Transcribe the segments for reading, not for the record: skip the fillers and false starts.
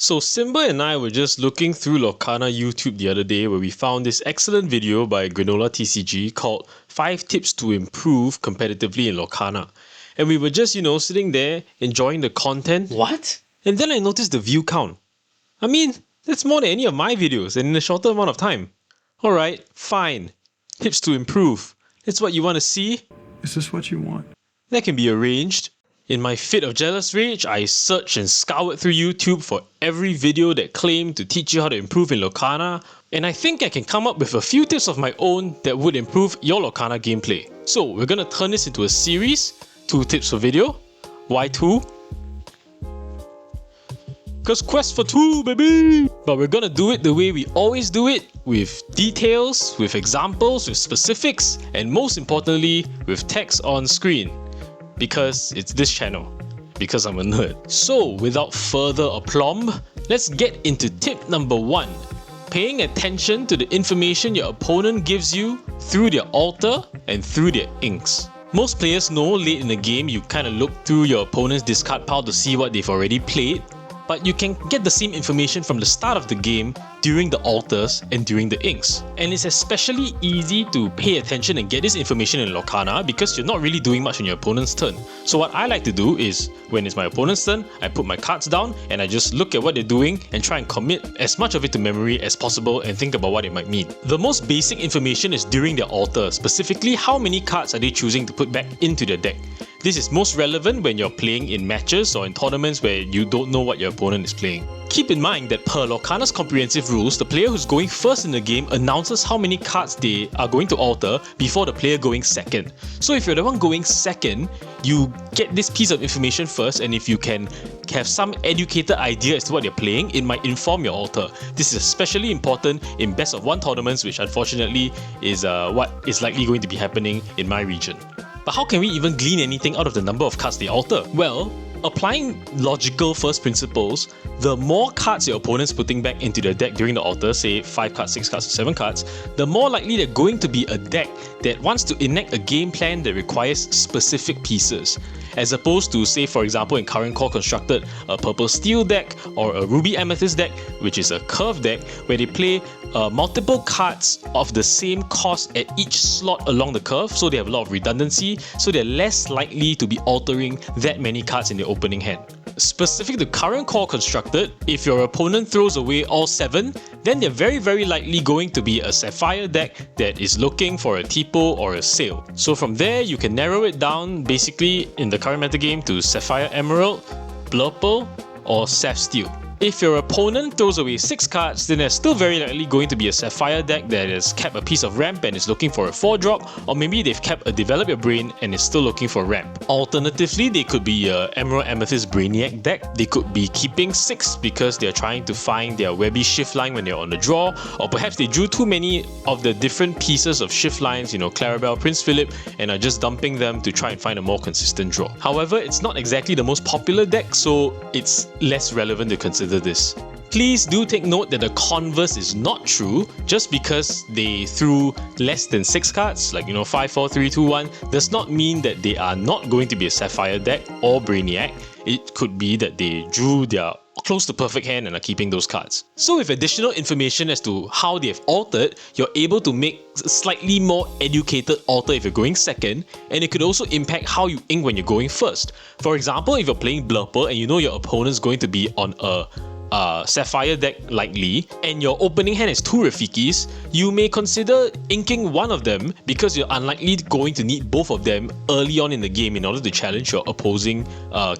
So Simba and I were just looking through Lorcana YouTube the other day where we found this excellent video by GranolaTCG called 5 Tips to Improve Competitively in Lorcana. And we were just, sitting there enjoying the content. What? And then I noticed the view count. I mean, that's more than any of my videos and in a shorter amount of time. Alright, fine. Tips to improve. That's what you want to see? Is this what you want? That can be arranged. In my fit of jealous rage, I searched and scoured through YouTube for every video that claimed to teach you how to improve in Lorcana, and I think I can come up with a few tips of my own that would improve your Lorcana gameplay. So we're gonna turn this into a series, 2 tips per video. Why 2? Cause quest for 2, baby! But we're gonna do it the way we always do it, with details, with examples, with specifics, and most importantly, with text on screen. Because it's this channel. Because I'm a nerd. So without further aplomb, let's get into tip number 1. Paying attention to the information your opponent gives you through their altar and through their inks. Most players know late in the game you kinda look through your opponent's discard pile to see what they've already played, but you can get the same information from the start of the game during the altars and during the inks. And it's especially easy to pay attention and get this information in Lorcana because you're not really doing much on your opponent's turn. So what I like to do is, when it's my opponent's turn, I put my cards down and I just look at what they're doing and try and commit as much of it to memory as possible and think about what it might mean. The most basic information is during their altar, specifically how many cards are they choosing to put back into their deck. This is most relevant when you're playing in matches or in tournaments where you don't know what your opponent is playing. Keep in mind that per Lorcana's comprehensive rules, the player who's going first in the game announces how many cards they are going to alter before the player going second. So if you're the one going second, you get this piece of information first, and if you can have some educated idea as to what you're playing, it might inform your altar. This is especially important in best of 1 tournaments, which unfortunately is what is likely going to be happening in my region. But how can we even glean anything out of the number of cards they alter? Well, applying logical first principles, the more cards your opponent's putting back into their deck during the altar, say 5 cards, 6 cards, or 7 cards, the more likely they're going to be a deck that wants to enact a game plan that requires specific pieces. As opposed to, say for example in current core constructed, a purple steel deck or a ruby amethyst deck, which is a curve deck where they play multiple cards of the same cost at each slot along the curve, so they have a lot of redundancy, so they're less likely to be altering that many cards in their opening hand. Specific to current core constructed, if your opponent throws away all 7, then they're very likely going to be a Sapphire deck that is looking for a Tipo or a Sail. So from there you can narrow it down basically in the current metagame to Sapphire Emerald, Blurple, or Saph Steel. If your opponent throws away 6 cards, then there's still very likely going to be a Sapphire deck that has kept a piece of ramp and is looking for a 4-drop, or maybe they've kept a Develop Your Brain and is still looking for ramp. Alternatively, they could be a Emerald Amethyst Brainiac deck. They could be keeping 6 because they're trying to find their Webby shift line when they're on the draw, or perhaps they drew too many of the different pieces of shift lines, Clarabelle, Prince Philip, and are just dumping them to try and find a more consistent draw. However, it's not exactly the most popular deck, so it's less relevant to consider this. Please do take note that the converse is not true. Just because they threw less than 6 cards, like 5, 4, 3, 2, 1, does not mean that they are not going to be a Sapphire deck or Brainiac. It could be that they drew their close to perfect hand and are keeping those cards. So with additional information as to how they have altered, you're able to make a slightly more educated alter if you're going second, and it could also impact how you ink when you're going first. For example, if you're playing Blurple and you know your opponent's going to be on a Sapphire deck likely, and your opening hand has 2 Rafikis, you may consider inking one of them because you're unlikely going to need both of them early on in the game in order to challenge your opposing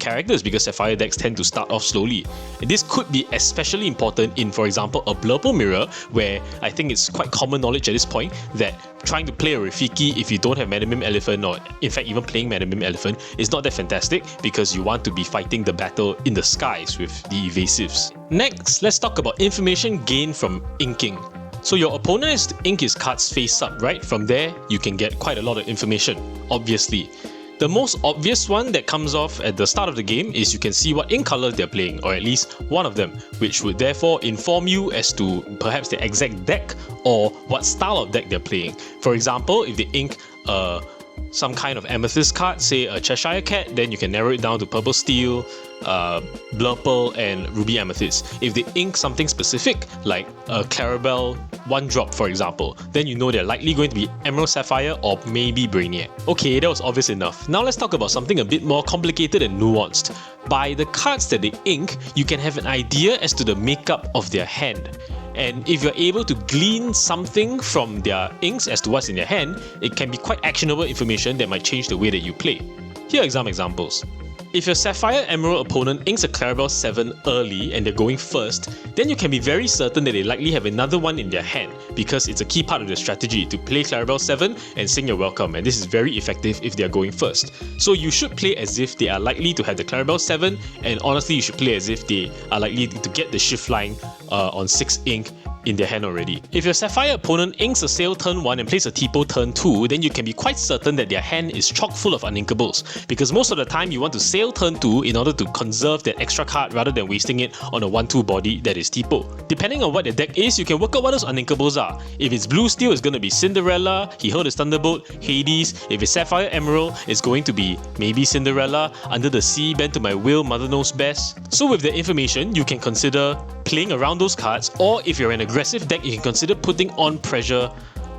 characters, because Sapphire decks tend to start off slowly. And this could be especially important in, for example, a Blurple mirror, where I think it's quite common knowledge at this point that trying to play a Rafiki if you don't have Madamim Elephant, or in fact even playing Madamim Elephant, is not that fantastic because you want to be fighting the battle in the skies with the evasives. Next, let's talk about information gained from inking. So your opponent has to ink his cards face up, right? From there, you can get quite a lot of information, obviously. The most obvious one that comes off at the start of the game is you can see what ink color they're playing, or at least one of them, which would therefore inform you as to perhaps the exact deck or what style of deck they're playing. For example, if they ink some kind of amethyst card, say a Cheshire Cat, then you can narrow it down to purple steel. Blurple, and Ruby Amethyst. If they ink something specific, like a Clarabelle 1-drop for example, then you know they're likely going to be Emerald Sapphire or maybe Brainiac. Okay, that was obvious enough. Now let's talk about something a bit more complicated and nuanced. By the cards that they ink, you can have an idea as to the makeup of their hand. And if you're able to glean something from their inks as to what's in their hand, it can be quite actionable information that might change the way that you play. Here are some examples. If your Sapphire Emerald opponent inks a Clarabelle 7 early and they're going first, then you can be very certain that they likely have another one in their hand, because it's a key part of their strategy to play Clarabelle 7 and sing your welcome, and this is very effective if they are going first. So you should play as if they are likely to have the Clarabelle 7, and honestly you should play as if they are likely to get the shift line on 6 ink in their hand already. If your Sapphire opponent inks a Sail turn 1 and plays a Tipo turn 2, then you can be quite certain that their hand is chock full of uninkables, because most of the time you want to Sail turn 2 in order to conserve that extra card rather than wasting it on a 1-2 body that is Tipo. Depending on what their deck is, you can work out what those uninkables are. If it's Blue Steel, it's going to be Cinderella, he held his Thunderbolt, Hades. If it's Sapphire Emerald, it's going to be maybe Cinderella, Under the Sea, Bend to My Will, Mother Knows Best. So with the information, you can consider playing around those cards, or if you're an aggressive deck, you can consider putting on pressure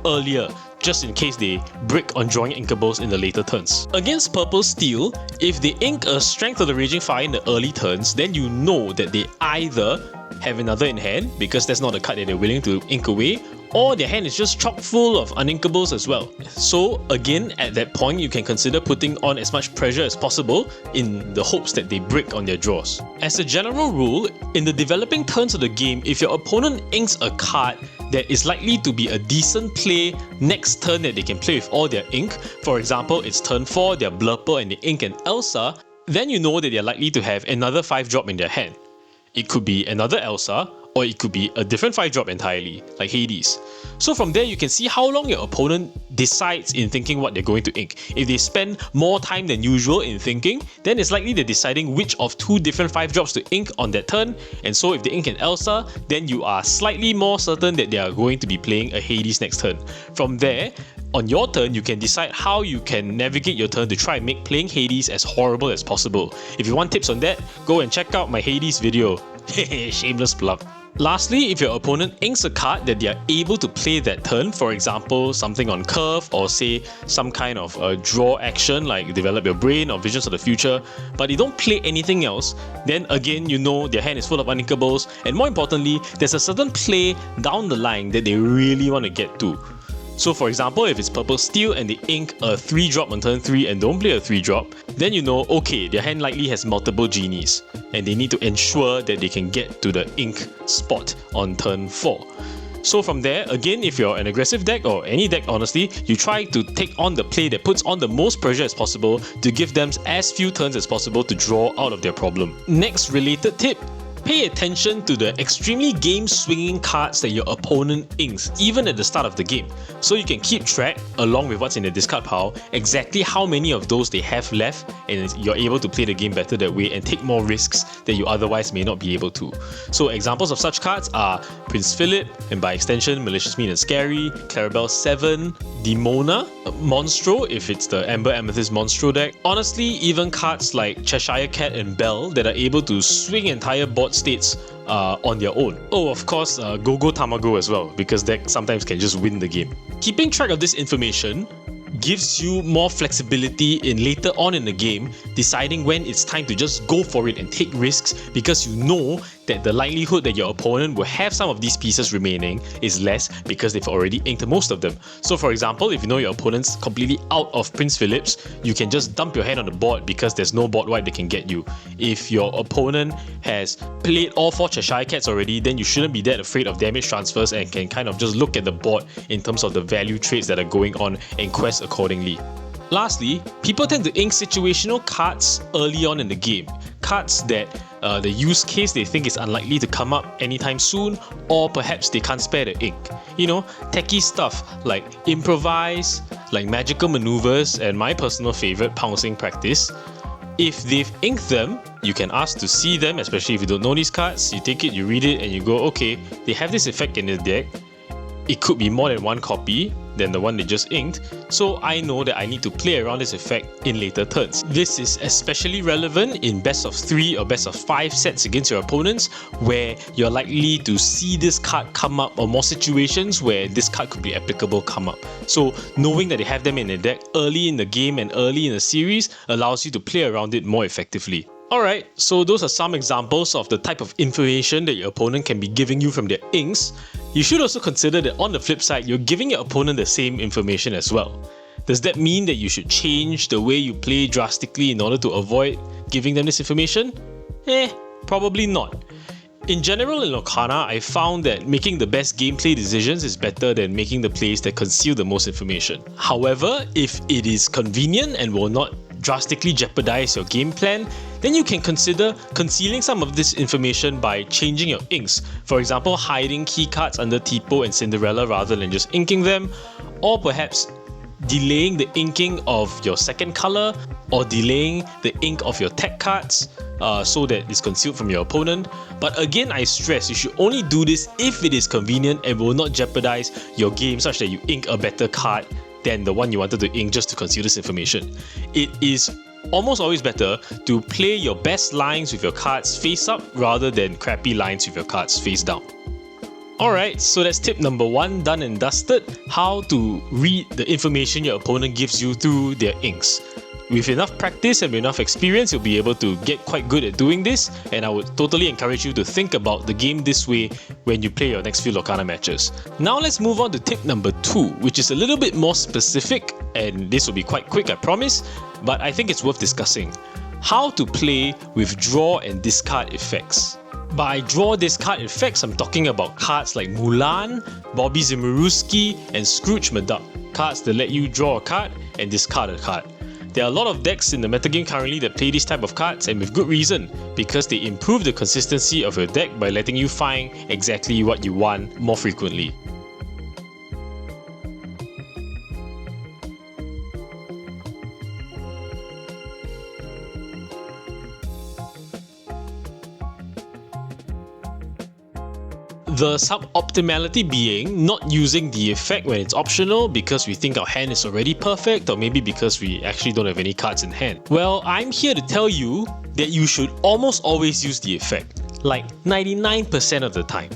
earlier, just in case they brick on drawing inkables in the later turns. Against Purple Steel, if they ink a Strength of the Raging Fire in the early turns, then you know that they either have another in hand, because that's not a card that they're willing to ink away, or their hand is just chock full of uninkables as well. So again, at that point, you can consider putting on as much pressure as possible in the hopes that they brick on their draws. As a general rule, in the developing turns of the game, if your opponent inks a card that is likely to be a decent play next turn that they can play with all their ink, for example, it's turn 4, they're Blurple and they ink an Elsa, then you know that they're likely to have another 5-drop in their hand. It could be another Elsa, or it could be a different 5-drop entirely, like Hades. So from there you can see how long your opponent decides in thinking what they're going to ink. If they spend more time than usual in thinking, then it's likely they're deciding which of 2 different 5-drops to ink on that turn, and so if they ink an Elsa, then you are slightly more certain that they are going to be playing a Hades next turn. From there, on your turn, you can decide how you can navigate your turn to try and make playing Hades as horrible as possible. If you want tips on that, go and check out my Hades video. Shameless plug. Lastly, if your opponent inks a card that they are able to play that turn, for example, something on curve, or say some kind of draw action like Develop Your Brain or Visions of the Future, but they don't play anything else, then again you know their hand is full of uninkables, and more importantly, there's a certain play down the line that they really want to get to. So for example, if it's Purple Steel and they ink a 3-drop on turn 3 and don't play a 3-drop, then you know, okay, their hand likely has multiple genies, and they need to ensure that they can get to the ink spot on turn 4. So from there, again, if you're an aggressive deck, or any deck honestly, you try to take on the play that puts on the most pressure as possible to give them as few turns as possible to draw out of their problem. Next related tip: pay attention to the extremely game-swinging cards that your opponent inks, even at the start of the game, so you can keep track, along with what's in the discard pile, exactly how many of those they have left, and you're able to play the game better that way and take more risks that you otherwise may not be able to. So examples of such cards are Prince Philip, and by extension Malicious Mean and Scary, Clarabelle 7, Demona, Monstro if it's the Amber Amethyst Monstro deck. Honestly, even cards like Cheshire Cat and Belle that are able to swing entire board states on their own. Oh, of course, Go-Go Tamago as well, because that sometimes can just win the game. Keeping track of this information gives you more flexibility in later on in the game, deciding when it's time to just go for it and take risks, because you know that the likelihood that your opponent will have some of these pieces remaining is less because they've already inked most of them. So for example, if you know your opponent's completely out of Prince Philips, you can just dump your hand on the board because there's no board wipe that can get you. If your opponent has played all 4 Cheshire Cats already, then you shouldn't be that afraid of damage transfers and can kind of just look at the board in terms of the value trades that are going on and quest accordingly. Lastly, people tend to ink situational cards early on in the game. Cards that the use case they think is unlikely to come up anytime soon, or perhaps they can't spare the ink. You know, techie stuff like Improvise, like Magical Maneuvers, and my personal favourite, Pouncing Practice. If they've inked them, you can ask to see them, especially if you don't know these cards. You take it, you read it, and you go, okay, they have this effect in the deck. It could be more than one copy. than the one they just inked, so I know that I need to play around this effect in later turns. This is especially relevant in best of 3 or best of 5 sets against your opponents, where you're likely to see this card come up, or more situations where this card could be applicable come up. So knowing that they have them in a deck early in the game and early in the series allows you to play around it more effectively. Alright, so those are some examples of the type of information that your opponent can be giving you from their inks. You should also consider that on the flip side, you're giving your opponent the same information as well. Does that mean that you should change the way you play drastically in order to avoid giving them this information? Probably not. In general, in Lorcana, I found that making the best gameplay decisions is better than making the plays that conceal the most information. However, if it is convenient and will not drastically jeopardize your game plan, then you can consider concealing some of this information by changing your inks. For example, hiding key cards under Tipo and Cinderella rather than just inking them, or perhaps delaying the inking of your second color, or delaying the ink of your tech cards so that it's concealed from your opponent. But again, I stress, you should only do this if it is convenient and will not jeopardize your game such that you ink a better card than the one you wanted to ink just to conceal this information. It is almost always better to play your best lines with your cards face up rather than crappy lines with your cards face down. Alright, so that's tip number 1 done and dusted: how to read the information your opponent gives you through their inks. With enough practice and with enough experience, you'll be able to get quite good at doing this, and I would totally encourage you to think about the game this way when you play your next few Lorcana matches. Now let's move on to tip number 2, which is a little bit more specific, and this will be quite quick, I promise, but I think it's worth discussing. How to play with draw and discard effects. By draw discard effects, I'm talking about cards like Mulan, Bobby Zimmerowski, and Scrooge McDuck, cards that let you draw a card and discard a card. There are a lot of decks in the metagame currently that play this type of cards, and with good reason, because they improve the consistency of your deck by letting you find exactly what you want more frequently. The suboptimality being not using the effect when it's optional because we think our hand is already perfect, or maybe because we actually don't have any cards in hand. Well, I'm here to tell you that you should almost always use the effect, like 99% of the time.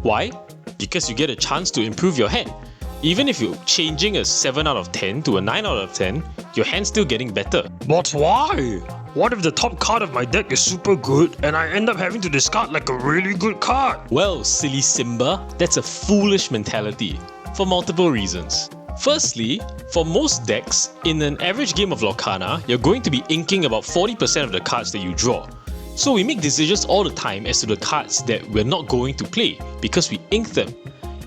Why? Because you get a chance to improve your hand. Even if you're changing a 7 out of 10 to a 9 out of 10, your hand's still getting better. But why? What if the top card of my deck is super good and I end up having to discard like a really good card? Well, silly Simba, that's a foolish mentality for multiple reasons. Firstly, for most decks, in an average game of Lorcana, you're going to be inking about 40% of the cards that you draw. So we make decisions all the time as to the cards that we're not going to play because we ink them.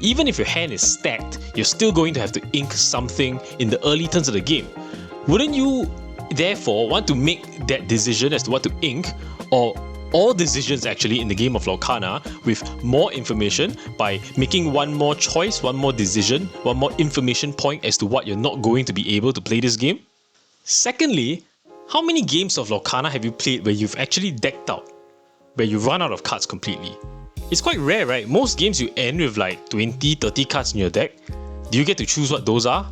Even if your hand is stacked, you're still going to have to ink something in the early turns of the game. Wouldn't you therefore want to make that decision as to what to ink, or all decisions actually in the game of Lorcana, with more information by making one more choice, one more decision, one more information point as to what you're not going to be able to play this game? Secondly, how many games of Lorcana have you played where you've actually decked out, where you run out of cards completely? It's quite rare, right? Most games you end with like 20-30 cards in your deck. Do you get to choose what those are?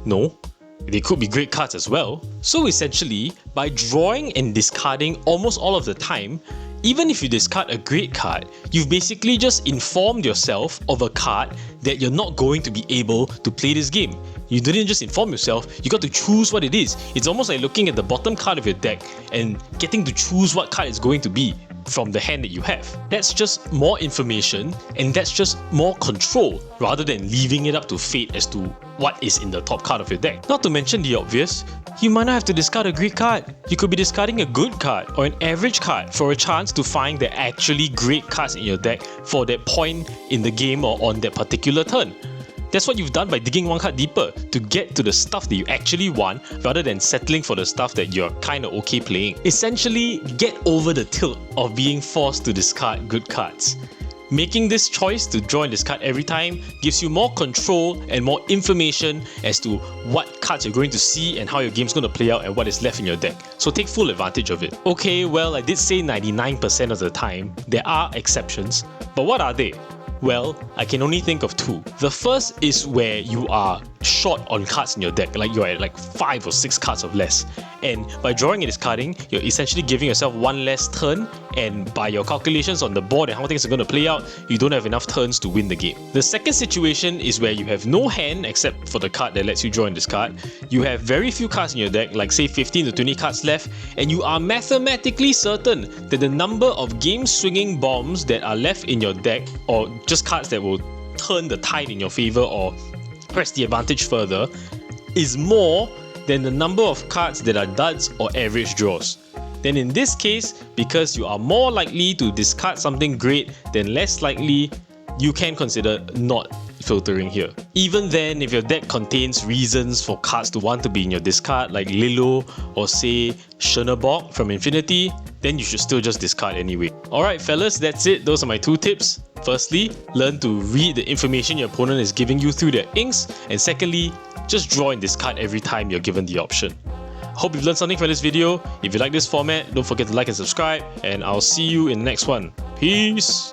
No. They could be great cards as well. So essentially, by drawing and discarding almost all of the time, even if you discard a great card, you've basically just informed yourself of a card that you're not going to be able to play this game. You didn't just inform yourself, you got to choose what it is. It's almost like looking at the bottom card of your deck and getting to choose what card it's going to be from the hand that you have. That's just more information, and that's just more control rather than leaving it up to fate as to what is in the top card of your deck. Not to mention the obvious, you might not have to discard a great card. You could be discarding a good card or an average card for a chance to find the actually great cards in your deck for that point in the game or on that particular turn. That's what you've done by digging one card deeper to get to the stuff that you actually want rather than settling for the stuff that you're kinda okay playing. Essentially, get over the tilt of being forced to discard good cards. Making this choice to draw and discard every time gives you more control and more information as to what cards you're going to see and how your game's going to play out and what is left in your deck. So take full advantage of it. Okay, well, I did say 99% of the time. There are exceptions, but what are they? Well, I can only think of two. The first is where you are short on cards in your deck, like you're at like 5 or 6 cards of less. And by drawing and discarding, you're essentially giving yourself one less turn, and by your calculations on the board and how things are going to play out, you don't have enough turns to win the game. The second situation is where you have no hand except for the card that lets you draw and discard. You have very few cards in your deck, like say 15 to 20 cards left, and you are mathematically certain that the number of game-swinging bombs that are left in your deck, or just cards that will turn the tide in your favor or press the advantage further, is more than the number of cards that are duds or average draws. Then in this case, because you are more likely to discard something great than less likely, you can consider not filtering here. Even then, if your deck contains reasons for cards to want to be in your discard, like Lilo or say Chernobog from Infinity, then you should still just discard anyway. Alright fellas, that's it. Those are my 2 tips. Firstly, learn to read the information your opponent is giving you through their inks, and secondly, just draw and discard every time you're given the option. Hope you've learned something from this video. If you like this format, don't forget to like and subscribe, and I'll see you in the next one. Peace!